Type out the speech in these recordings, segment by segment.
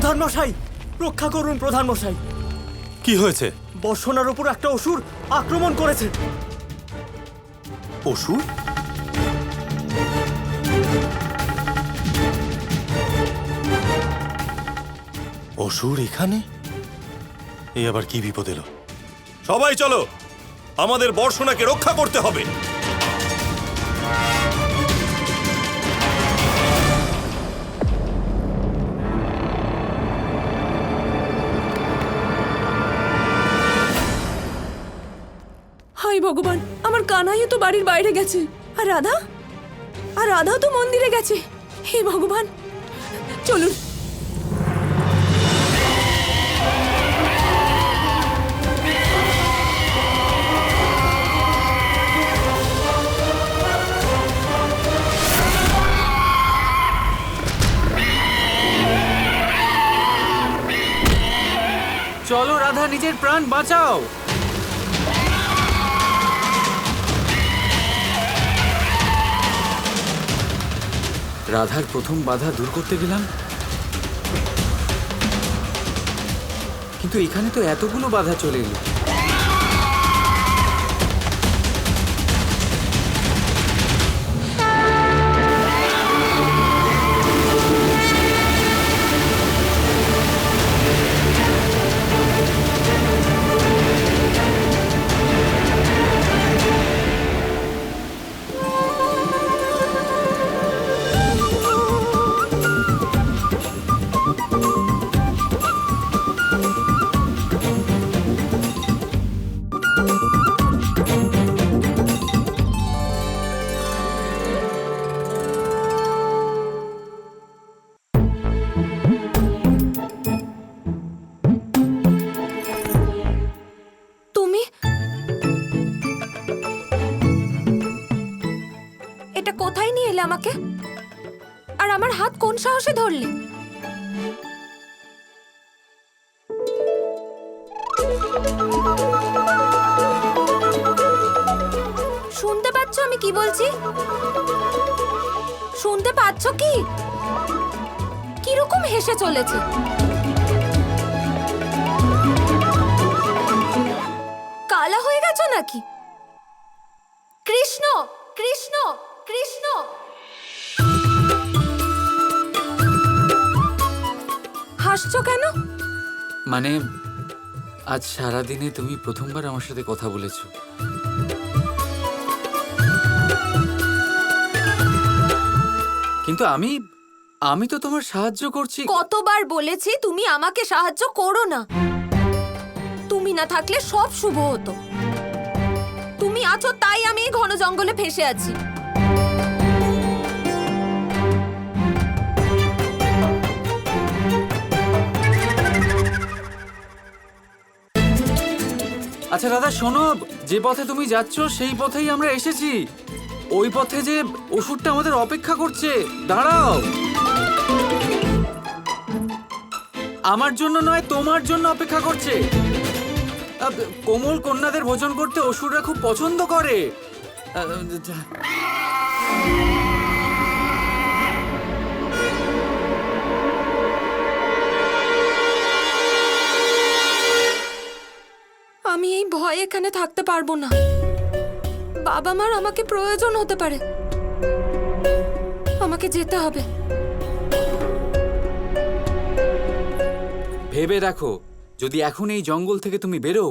প্রধান মশাই, রক্ষা করুন প্রধান মশাই। কি হয়েছে? বর্ষণার উপর একটা অসুর আক্রমণ করেছে। অসুর? অসুর এখানে? এই আবার কি বিপদ এলো? সবাই চলো, আমাদের বর্ষণাকে রক্ষা করতে হবে। হাই ভগবান, আমার কানাইও তো বাড়ির বাইরে গেছে, আর রাধা? আর রাধাও তো মন্দিরে গেছে। হে ভগবান, চলুন। চলো রাধা, নিজের প্রাণ বাঁচাও। রাধার প্রথম বাধা দূর করতে গেলাম, কিন্তু এখানে তো এতগুলো বাধা চলে এলো। তুমি এটা কোথায় নিয়ে এলে আমাকে? আর আমার হাত কোন সাহসে ধরলে? শুনতে পাচ্ছ আমি কি বলছি? শুনতে পাচ্ছ কি? কিরকম হেসে চলেছে? কালা হয়ে গেছো নাকি? কৃষ্ণ, কৃষ্ণ, কৃষ্ণ। হাসছো কেন? মানে আজ সারাদিনে তুমি প্রথমবার আমার সাথে কথা বলেছো। কিন্তু আমি তো তোমার সাহায্য করছি। কতবার বলেছি তুমি আমাকে সাহায্য করো না। তুমি না থাকলে সব শুভ হতো। তুমি আছো তাই আমি এই ঘন জঙ্গলে ফেসে আছি। আচ্ছা দাদা শোনো, যে পথে তুমি যাচ্ছ সেই পথেই আমরা এসেছি। ওই পথে যে অসুরটা আমাদের অপেক্ষা করছে, দাঁড়াও। আমার জন্য নয়, তোমার জন্য অপেক্ষা করছে। কোমল কন্যাদের ভোজন করতে অসুররা খুব পছন্দ করে। আমি এই ভয়ে এখানে থাকতে পারবো না। বাবা মার আমাকে প্রয়োজন হতে পারে। আমাকে যেতে হবে। ভেবে দেখো, যদি এখন এই জঙ্গল থেকে তুমি বেরো,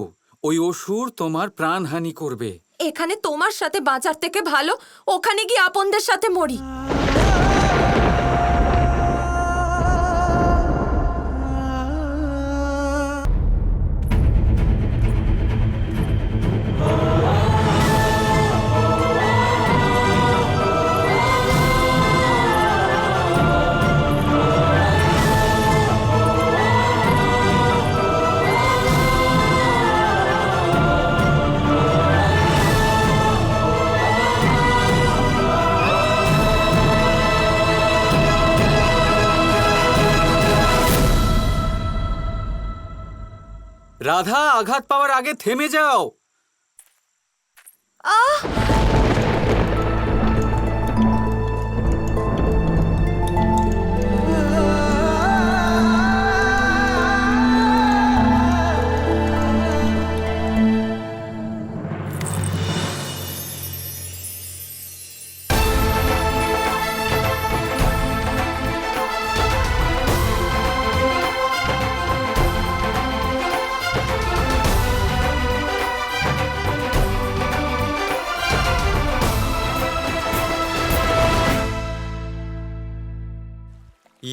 ওই অসুর তোমার প্রাণহানি করবে। এখানে তোমার সাথে বাঁচার থেকে ভালো ওখানে গিয়ে আপনদের সাথে মরি। রাধা, আঘাত পাওয়ার আগে থেমে যাও।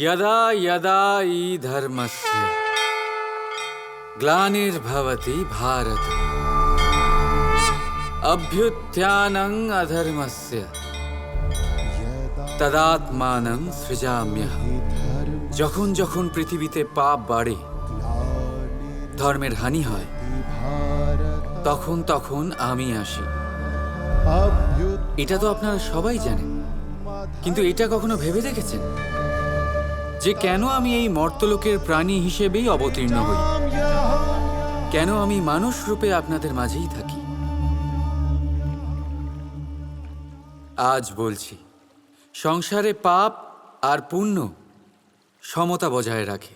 यदा यदा हि धर्मस्य ग्लानिर्भवति भारत अभ्युत्थानं अधर्मस्य तदात्मानं सृजाम्यहम्। যখন যখন পৃথিবীতে পাপ বাড়ে, ধর্মের হানি হয়, তখন তখন আমি আসি। এটা তো আপনারা সবাই জানেন, কিন্তু এটা কখনো ভেবে দেখেছেন যে কেন আমি এই মর্তলোকের প্রাণী হিসেবেই অবতীর্ণ হই? কেন আমি মানুষ রূপে আপনাদের মাঝেই থাকি? আজ বলছি, সংসারে পাপ আর পুণ্য সমতা বজায় রাখে,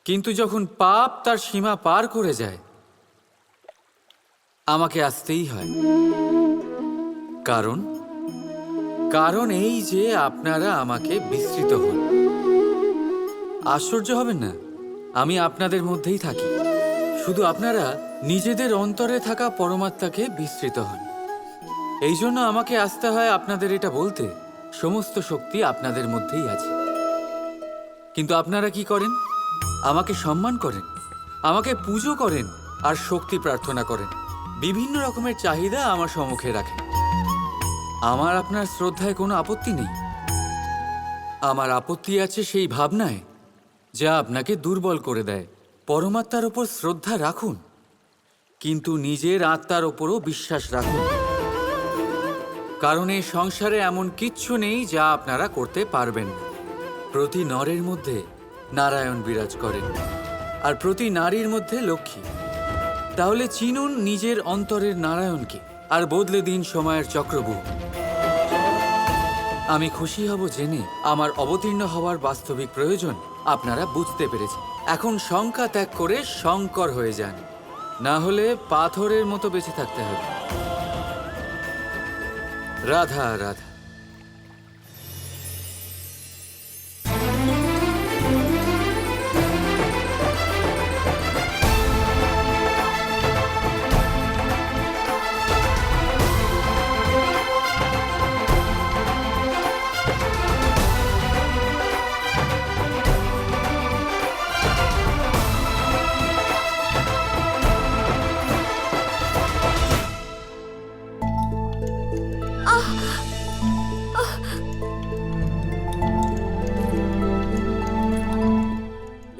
কিন্তু যখন পাপ তার সীমা পার করে যায়, আমাকে আসতেই হয়। কারণ এই যে আপনারা আমাকে বিস্মৃত হন। আশ্চর্য হবেন না, আমি আপনাদের মধ্যেই থাকি, শুধু আপনারা নিজেদের অন্তরে থাকা পরমাত্মাকে বিস্মৃত হন। এই জন্য আমাকে আসতে হয় আপনাদের এটা বলতে, সমস্ত শক্তি আপনাদের মধ্যেই আছে। কিন্তু আপনারা কি করেন? আমাকে সম্মান করেন, আমাকে পুজো করেন আর শক্তি প্রার্থনা করেন, বিভিন্ন রকমের চাহিদা আমার সম্মুখে রাখেন। আমার আপনার শ্রদ্ধায় কোনো আপত্তি নেই। আমার আপত্তি আছে সেই ভাবনায় যা আপনাকে দুর্বল করে দেয়। পরমাত্মার ওপর শ্রদ্ধা রাখুন, কিন্তু নিজের আত্মার ওপরও বিশ্বাস রাখুন। কারণ এই সংসারে এমন কিচ্ছু নেই যা আপনারা করতে পারবেন না। প্রতি নরের মধ্যে নারায়ণ বিরাজ করেন, আর প্রতি নারীর মধ্যে লক্ষ্মী। তাহলে চিনুন নিজের অন্তরের নারায়ণকে, আর বদলে দিন সময়ের চক্রব্যূহ। আমি খুশি হব জেনে আমার অবতীর্ণ হওয়ার বাস্তবিক প্রয়োজন আপনারা বুঝতে পেরেছেন। এখন শঙ্কা ত্যাগ করে শঙ্কর হয়ে যান, না হলে পাথরের মতো বেঁচে থাকতে হবে। রাধা রাধা।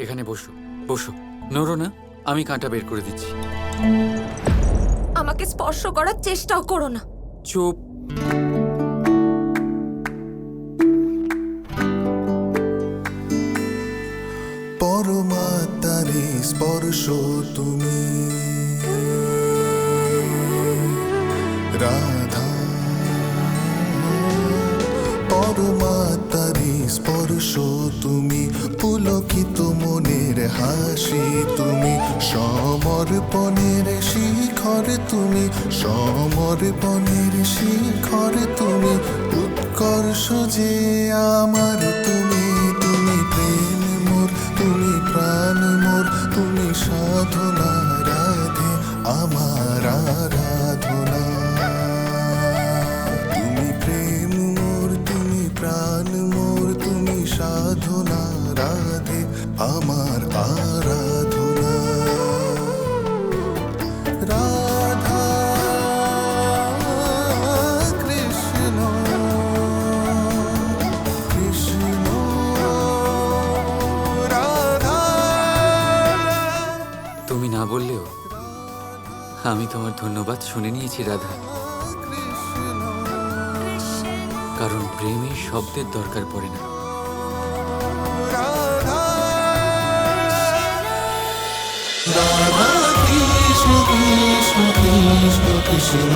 এখানে বসো, বসো, নড়ো না। আমি কাঁটা বের করে দিচ্ছি। আমাকে স্পর্শ করার চেষ্টাও করো না। চুপ। পরমাত্মারে স্পর্শ তুমি রাধা, পরমাত্মারে স্পর্শ তুমি পুলকিত মনের হাসি তুমি, সমর্পণের শিখর তুমি, সমর্পণের শিখর তুমি, উৎকর্ষ যে আমার তুমি, তুমি প্রেম মোর, তুমি প্রাণ মোর, তুমি সাধনা রাধে আমার আরাধনা। তুমি প্রেম মোর, তুমি প্রাণ মোর, তুমি সাধনা রাধে আমার আরাধনা। রাধা কৃষ্ণ কৃষ্ণ রাধা। তুমি না বললেও আমি তোমার ধন্যবাদ শুনে নিয়েছি রাধা, কারণ প্রেমে শব্দের দরকার পড়ে না। রাধা কৃষ্ণ কৃষ্ণ কৃষ্ণ কৃষ্ণ